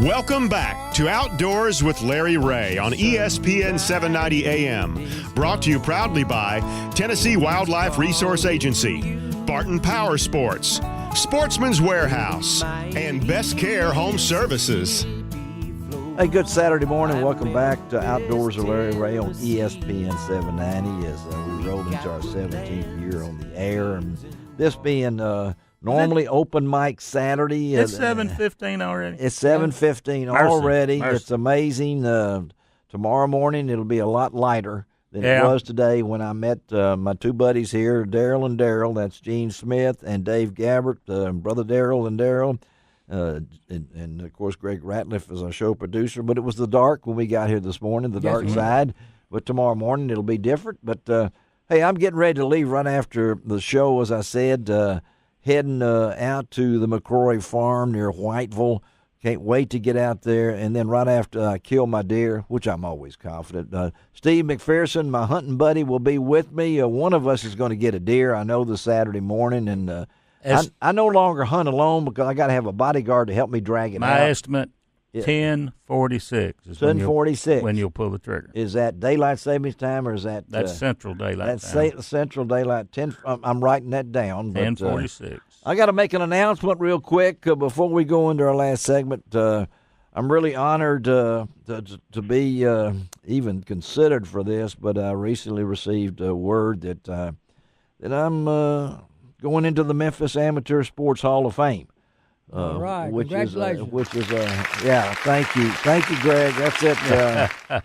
Welcome back to Outdoors with Larry Ray on ESPN 790 AM. Brought to you proudly by Tennessee Wildlife Resource Agency, Barton Power Sports, Sportsman's Warehouse, and Best Care Home Services. Hey, good Saturday morning. Welcome back to Outdoors with Larry Ray on ESPN 790 as we roll into our 17th year on the air. And this being normally open mic Saturday. It's 7:15 already. It's 7:15 already. Mercy. It's amazing. Tomorrow morning it'll be a lot lighter than it was today when I met my two buddies here, Daryl and Daryl. That's Gene Smith and Dave Gabbert, brother Daryl and Daryl. And, of course, Greg Ratliff is our show producer. But it was the dark when we got here this morning, the dark side. But tomorrow morning it'll be different. But, hey, I'm getting ready to leave right after the show, as I said, heading out to the McCrory farm near Whiteville. Can't wait to get out there. And then right after I kill my deer, which I'm always confident, Steve McPherson, my hunting buddy, will be with me. One of us is going to get a deer, I know, this Saturday morning. And I no longer hunt alone because I got to have a bodyguard to help me drag it out. My estimate, 10:46 is 10:46 when you'll pull the trigger. Is that daylight savings time or is that that's Central Daylight time? That's Central Daylight. I'm writing that down. 10:46. I got to make an announcement real quick before we go into our last segment. I'm really honored to be even considered for this, but I recently received a word that I'm going into the Memphis Amateur Sports Hall of Fame. All right, congratulations. Thank you, Greg. That's it.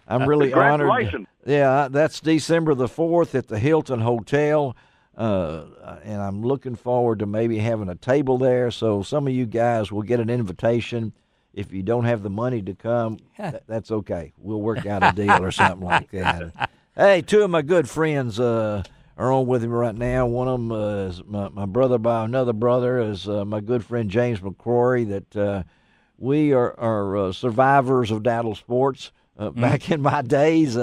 I'm really honored. Yeah, that's December the 4th at the Hilton Hotel, and I'm looking forward to maybe having a table there. So some of you guys will get an invitation. If you don't have the money to come, that's okay. We'll work out a deal or something like that. Hey, two of my good friends are on with me right now. One of them is my brother by another brother is my good friend James McCrory. That we are survivors of Daddle Sports back in my days.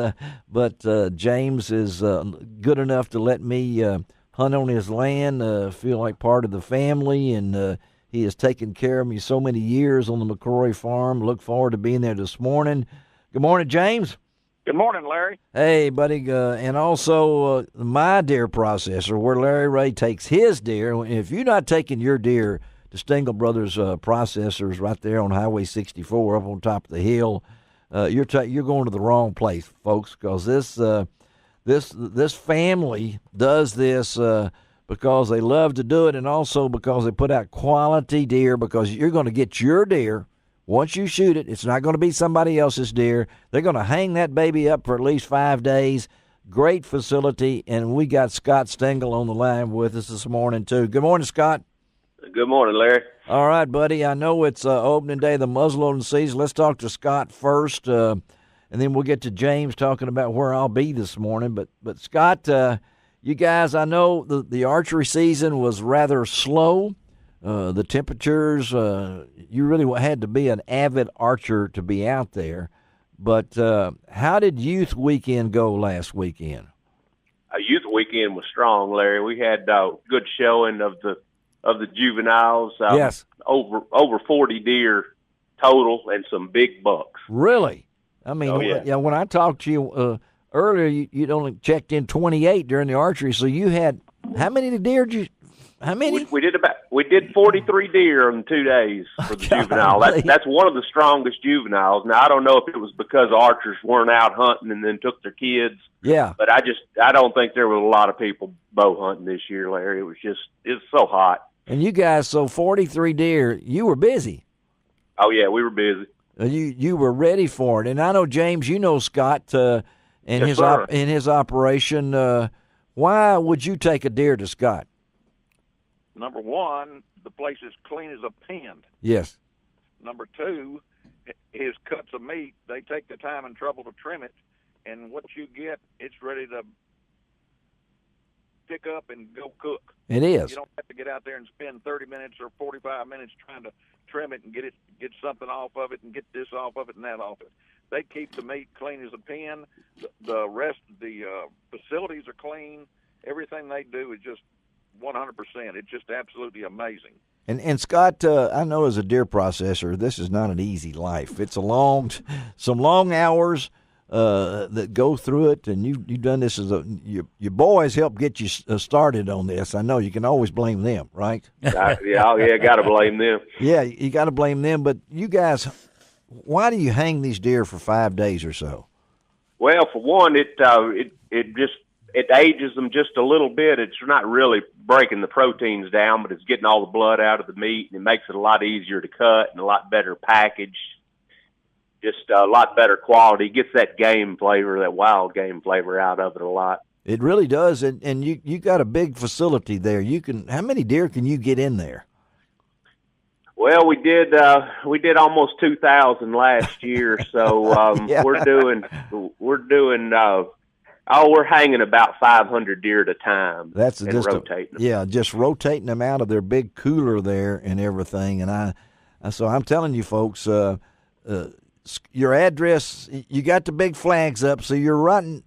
But James is good enough to let me hunt on his land, feel like part of the family, and he has taken care of me so many years on the McCrory farm. Look forward to being there this morning. Good morning, James. Good morning, Larry. Hey, buddy, and also my deer processor, where Larry Ray takes his deer. If you're not taking your deer to Stengel Brothers processors right there on Highway 64 up on top of the hill, you're going to the wrong place, folks, because this family does this because they love to do it, and also because they put out quality deer. Because you're going to get your deer. Once you shoot it, it's not going to be somebody else's deer. They're going to hang that baby up for at least 5 days. Great facility, and we got Scott Stengel on the line with us this morning, too. Good morning, Scott. Good morning, Larry. All right, buddy. I know it's opening day of the muzzleloading season. Let's talk to Scott first, and then we'll get to James talking about where I'll be this morning. But Scott, you guys, I know the archery season was rather slow. The temperatures, you really had to be an avid archer to be out there. But how did Youth Weekend go last weekend? Youth Weekend was strong, Larry. We had a good showing of the juveniles. Yes. Over 40 deer total and some big bucks. Really? I mean, when I talked to you earlier, you'd only checked in 28 during the archery. So you had, how many deer did you? How many? We did 43 deer in 2 days for the juvenile. That's one of the strongest juveniles. Now I don't know if it was because archers weren't out hunting and then took their kids. Yeah. But I don't think there was a lot of people bow hunting this year, Larry. It's so hot. And you guys, so 43 deer, you were busy. Oh yeah, we were busy. You were ready for it. And I know, James, you know Scott and his operation. Why would you take a deer to Scott? Number one, the place is clean as a pin. Yes. Number two, his cuts of meat, they take the time and trouble to trim it, and what you get, it's ready to pick up and go cook. It is. You don't have to get out there and spend 30 minutes or 45 minutes trying to trim it and get something off of it and get this off of it and that off it. They keep the meat clean as a pin. The rest of the facilities are clean. Everything they do is just 100%. It's just absolutely amazing. And Scott, I know as a deer processor, this is not an easy life. It's some long hours that go through it, and you've done this your boys helped get you started on this. I know you can always blame them, right? Got to blame them. Yeah, you got to blame them. But you guys, why do you hang these deer for 5 days or so? Well, for one, it ages them just a little bit. It's not really breaking the proteins down, but it's getting all the blood out of the meat, and it makes it a lot easier to cut and a lot better packaged. Just a lot better quality. Gets that game flavor, that wild game flavor out of it a lot. It really does, and you got a big facility there. How many deer can you get in there? Well, we did almost 2,000 last year, so Yeah. we're hanging about 500 deer at a time. That's just rotating them. Yeah, just rotating them out of their big cooler there and everything. And so I'm telling you, folks, your address, you got the big flags up, so you're right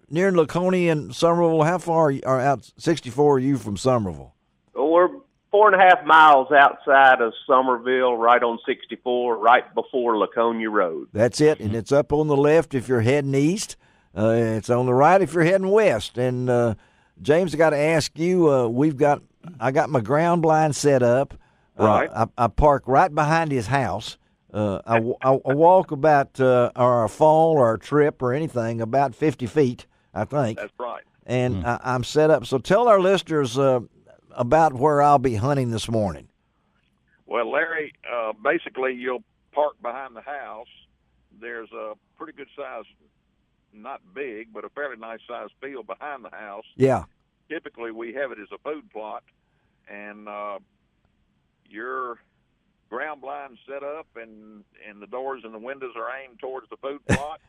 near Laconia and Summerville. How far are out 64 are you from Summerville? Well, we're 4.5 miles outside of Somerville, right on 64, right before Laconia Road. That's it, and it's up on the left if you're heading east. It's on the right if you're heading west. And James, I got to ask you, I got my ground blind set up. Right. I park right behind his house. I walk about, or a fall or a trip or anything, about 50 feet, I think. That's right. And I'm set up. So tell our listeners about where I'll be hunting this morning. Well, Larry, basically you'll park behind the house. There's a pretty good size, not big, but a fairly nice sized field behind the house. Yeah. Typically we have it as a food plot, and your ground blind set up, and the doors and the windows are aimed towards the food plot.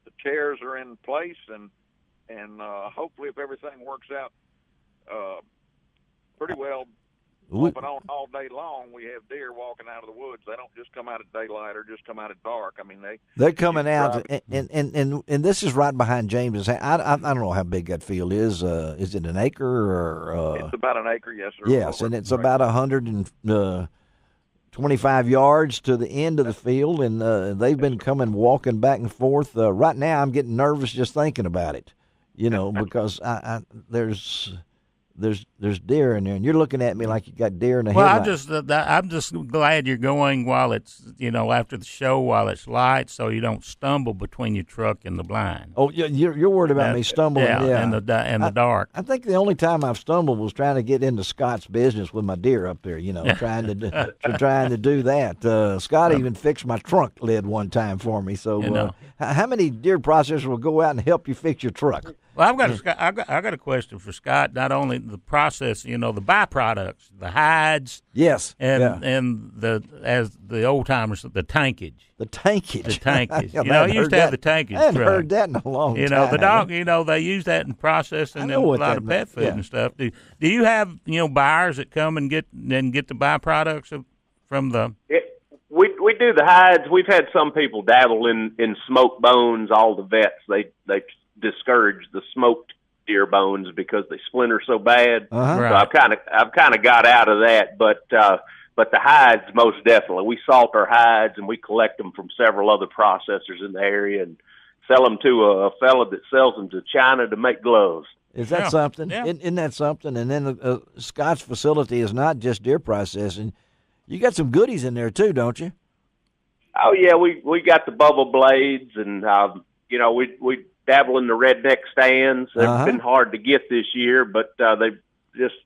The chairs are in place, and hopefully if everything works out pretty well, off and on all day long, we have deer walking out of the woods. They don't just come out at daylight or just come out at dark. I mean, they're coming out, and this is right behind James's. I don't know how big that field is. Is it an acre or? It's about an acre, yes, sir. Yes, and it's about 125 yards to the end of the field, and they've been walking back and forth. Right now, I'm getting nervous just thinking about it, because there's deer in there, and you're looking at me like you got deer in the headlight. I'm just glad you're going while it's after the show while it's light, so you don't stumble between your truck and the blind. Oh, you're worried about me stumbling? Yeah, in the dark. I think the only time I've stumbled was trying to get into Scott's business with my deer up there. Trying to do that. Scott even fixed my trunk lid one time for me. So, how many deer processors will go out and help you fix your truck? Well, I got a question for Scott. Not only the process, the byproducts, the hides, yes, and as the old timers, the tankage. The tankage. You used to have the tankage. I haven't heard that in a long time. The dog. They use that in processing a lot of pet food and stuff. Do you have buyers that come and get the byproducts from the? We do the hides. We've had some people dabble in smoked bones. All the vets they discourage the smoked deer bones because they splinter so bad. Uh-huh. Right. So I've kind of got out of that, but the hides most definitely. We salt our hides and we collect them from several other processors in the area and sell them to a fella that sells them to China to make gloves. Is that something? Yeah. Isn't that something? And then Scott's facility is not just deer processing. You got some goodies in there too, don't you? Oh yeah, we got the bubble blades, and we dabble in the redneck stands. They've been hard to get this year, but they just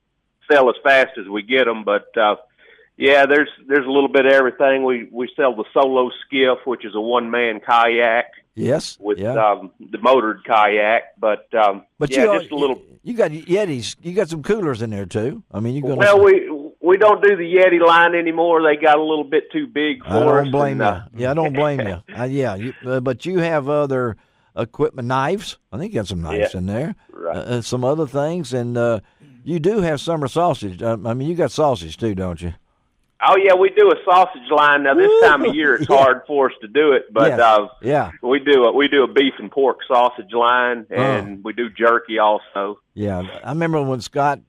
sell as fast as we get them. But there's a little bit of everything. We sell the solo skiff, which is a one-man kayak. Yes, with the motored kayak. But just a little. You got Yetis. You got some coolers in there too. I mean, we don't do the Yeti line anymore. They got a little bit too big for us. I don't blame you. I don't blame you. But you have other equipment, knives. I think you got some knives in there. Right. Some other things, and you do have summer sausage. You got sausage too, don't you? Oh yeah, we do a sausage line. Now this time of year it's hard for us to do it, but we do a beef and pork sausage line, and we do jerky also. Yeah, I remember when Scott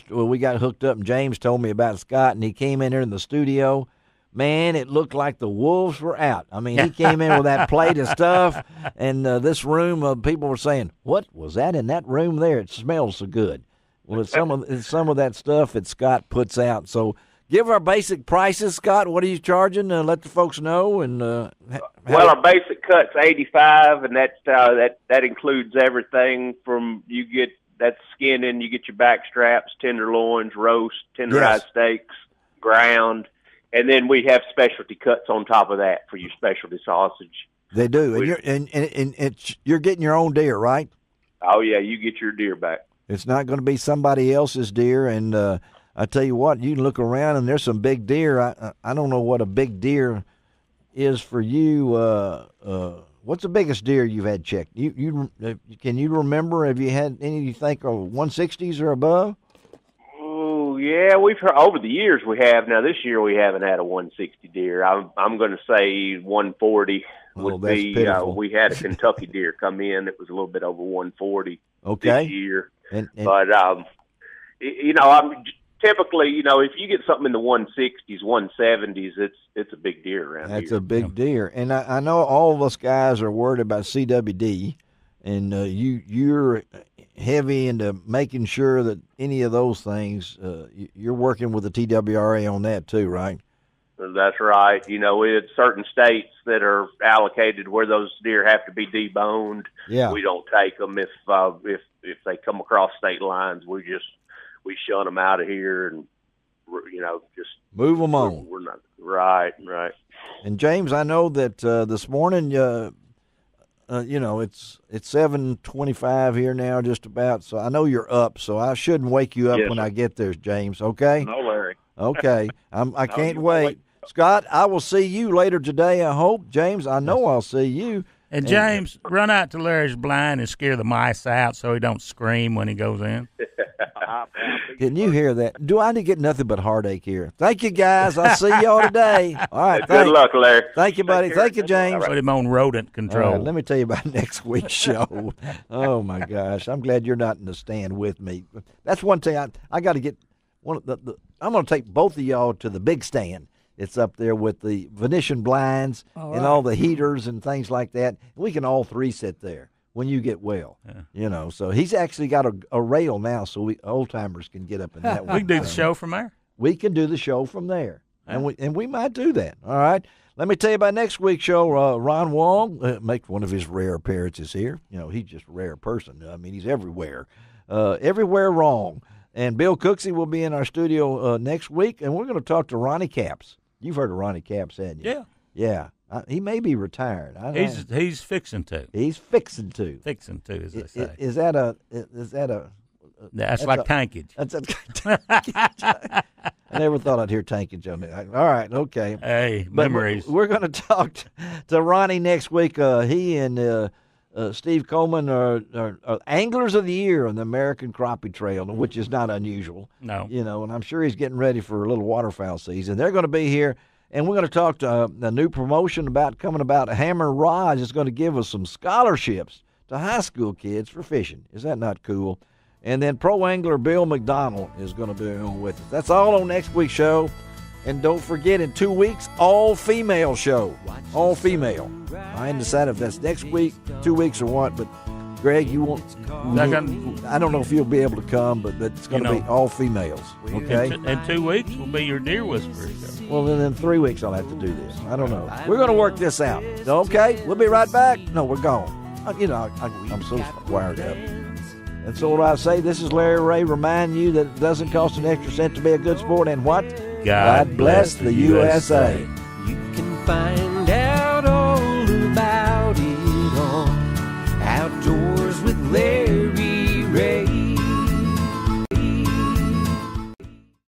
we got hooked up, and James told me about Scott, and he came in here in the studio. Man, it looked like the wolves were out. I mean, he came in with that plate of stuff, and this room, people were saying, "What was that in that room there? It smells so good." Well, it's some of that stuff that Scott puts out. So. Give our basic prices, Scott. What are you charging? Let the folks know. And well, our basic cut's $85, and that includes everything from you get that skin in, you get your back straps, tenderloins, roast, tenderized steaks, ground, and then we have specialty cuts on top of that for your specialty sausage. They do, and you're getting your own deer, right? Oh yeah, you get your deer back. It's not going to be somebody else's deer, and. I tell you what, you can look around and there's some big deer. I don't know what a big deer is for you. What's the biggest deer you've had checked? Can you remember? Have you had any you think are 160s or above? Oh yeah, we've heard over the years we have. Now this year we haven't had a 160 deer. I'm going to say 140 would be. We had a Kentucky deer come in that was a little bit over 140 this year. But I'm. Typically, if you get something in the 160s, 170s, it's a big deer around here. That's a big deer. And I know all of us guys are worried about CWD, and you're heavy into making sure that any of those things, you're working with the TWRA on that too, right? That's right. We had certain states that are allocated where those deer have to be deboned. Yeah. We don't take them if they come across state lines. We shun them out of here and, just move them on. We're not right. And James, I know that this morning, it's 7:25 here now, just about. So I know you're up. So I shouldn't wake you up when I get there, James. Okay? No, Larry. Okay. I can't wait. Scott, I will see you later today. I hope. James, I know I'll see you. And James, run out to Larry's blind and scare the mice out so he don't scream when he goes in. Can you hear that? Do I get nothing but heartache here? Thank you, guys. I'll see y'all today. All right. Good luck, Larry. Thank you, buddy. Thank you, James. Put him on rodent control. Right, let me tell you about next week's show. Oh, my gosh. I'm glad you're not in the stand with me. That's one thing I got to get. I'm going to take both of y'all to the big stand. It's up there with the Venetian blinds and all the heaters and things like that. We can all three sit there when you get well. Yeah. So he's actually got a rail now so we old-timers can get up in that one. We can do the show from there. We can do the show from there, and we might do that. All right. Let me tell you about next week's show. Ron Wong makes one of his rare appearances here. He's just a rare person. I mean, he's everywhere. Everywhere wrong. And Bill Cooksey will be in our studio next week, and we're going to talk to Ronnie Capps. You've heard of Ronnie Capps, haven't you? Yeah. He may be retired. He's fixing to. He's fixing to. Fixing to, as they say. Is that a? That's like tankage. That's a tankage. I never thought I'd hear tankage on that. All right, okay. Hey, memories. We're going to talk to Ronnie next week. He and Steve Coleman are anglers of the year on the American Crappie Trail, which is not unusual. No. And I'm sure he's getting ready for a little waterfowl season. They're going to be here, and we're going to talk to a new promotion coming about. Hammer Rods is going to give us some scholarships to high school kids for fishing. Is that not cool? And then pro angler Bill McDonald is going to be on with us. That's all on next week's show. And don't forget, in 2 weeks, all-female show. All female. I hadn't decided if that's next week, 2 weeks, or what, but Greg, you won't. I don't know if you'll be able to come, but it's going to be all females. Okay? In 2 weeks will be your Deer Whisperer show. Well, then in 3 weeks I'll have to do this. I don't know. We're going to work this out. Okay? We'll be right back. No, we're gone. I'm so wired up. And so what I say, this is Larry Ray, remind you that it doesn't cost an extra cent to be a good sport, and what? God bless the USA. You can find